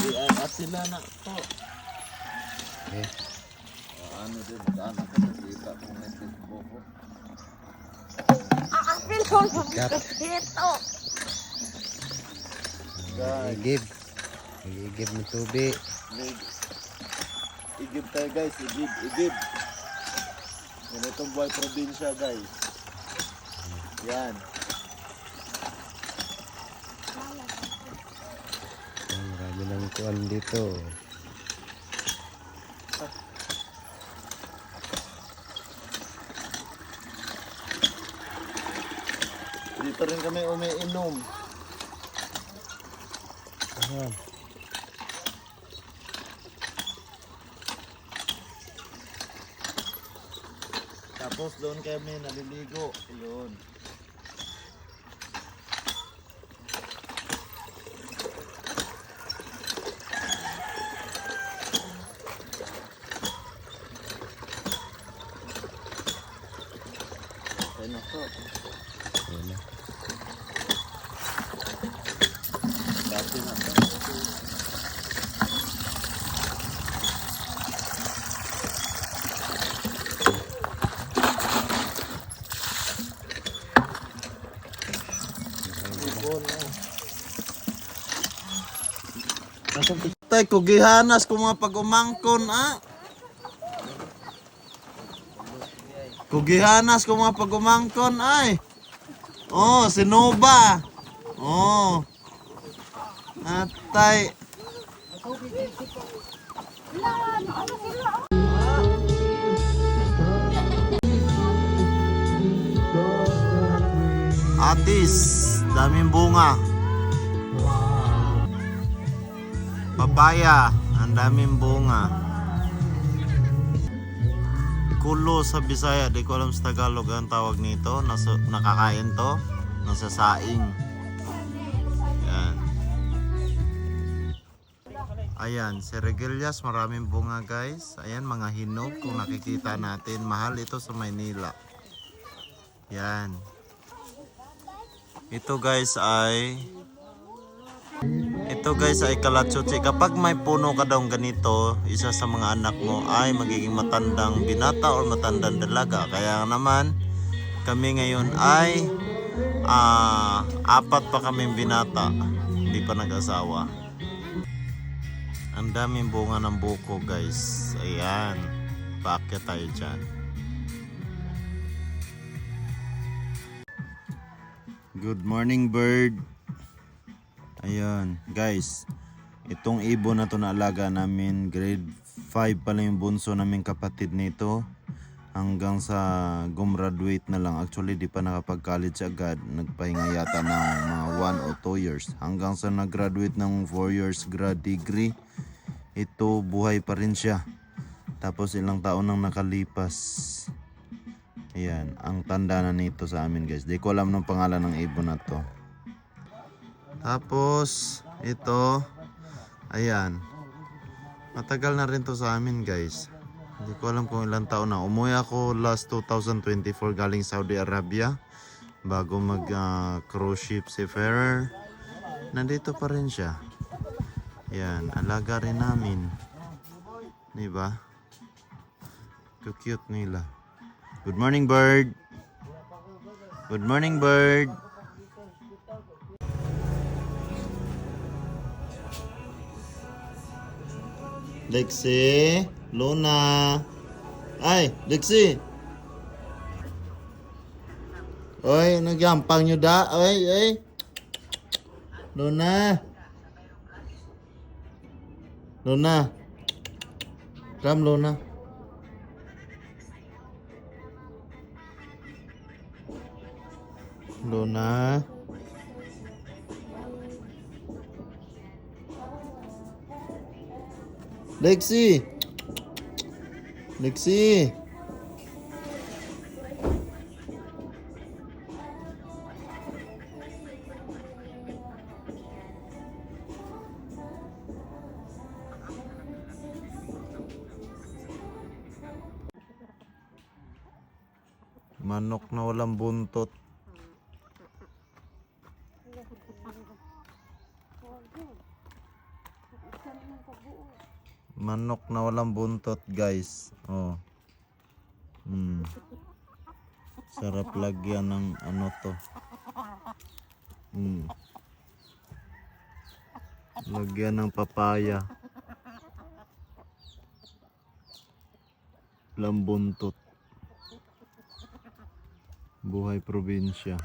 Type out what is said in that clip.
At sila na to. Okay. Ano din, mag-anak ka na sila kung may buko. Aapil ko ng ito. Igib. Igib ng tubig. Igib tayo guys, igib. Yan itong buhay probinsya guys. Yan. Marami nang kuwan dito. Dito rin kami umiinom. Ayan. Tapos doon kami naliligo. Yun. Okay na to. Ayan na. Dati na to. Tay, kugihanas kung mga pag-umangkon, Kugihanas kung mga pag-umangkon, ay. Oh, sinuba. Oh. Atay. Atis, daming bunga. Papaya, ang daming bunga. Kulo sa Bisaya, di ko alam sa Tagalog ang tawag nito. Nakakain to, nasa saing. Yan. Ayan, Serigelias, maraming bunga guys. Ayan, mga hinog, kung nakikita natin, mahal ito sa Maynila. Yan. Ito guys ay kalatsutsi. Kapag may puno ka daw ganito, isa sa mga anak mo ay magiging matandang binata or matandang dalaga. Kaya naman kami ngayon ay 4 pa kaming binata, hindi pa nag-asawa. Ang daming bunga ng buko guys. Ayan, paakyat tayo dyan. Good morning bird. Ayun, guys. Itong ibon na to na alaga namin, grade 5 pa lang yung bunso namin kapatid nito. Hanggang sa gumraduate na lang. Actually, di pa nakapag-college agad. Nagpahinga yata ng mga 1 o 2 years. Hanggang sa nag-graduate ng 4 years grad degree. Ito, buhay pa rin siya. Tapos ilang taon nang nakalipas. Ayan, ang tanda na nito sa amin guys. Di ko alam ng pangalan ng ibon na to. Tapos, ito, ayan. Matagal na rin to sa amin guys. Hindi ko alam kung ilang taon na. Umuwi ako last 2024 galing Saudi Arabia. Bago mag cruise ship seafarer. Nandito pa rin siya. Ayan, alaga rin namin. Diba? Cute nila. Good morning bird. Good morning bird. Lexi, Luna. Ay, Lexi. Oy, nagyampang nyo da. Oy. Luna. Come, Luna. Luna. Lexi. Manok na walang buntot. Manok na walang buntot, guys. Oh. Sarap lagyan ng ano to. Lagyan ng papaya. Walang buntot. Buhay probinsya.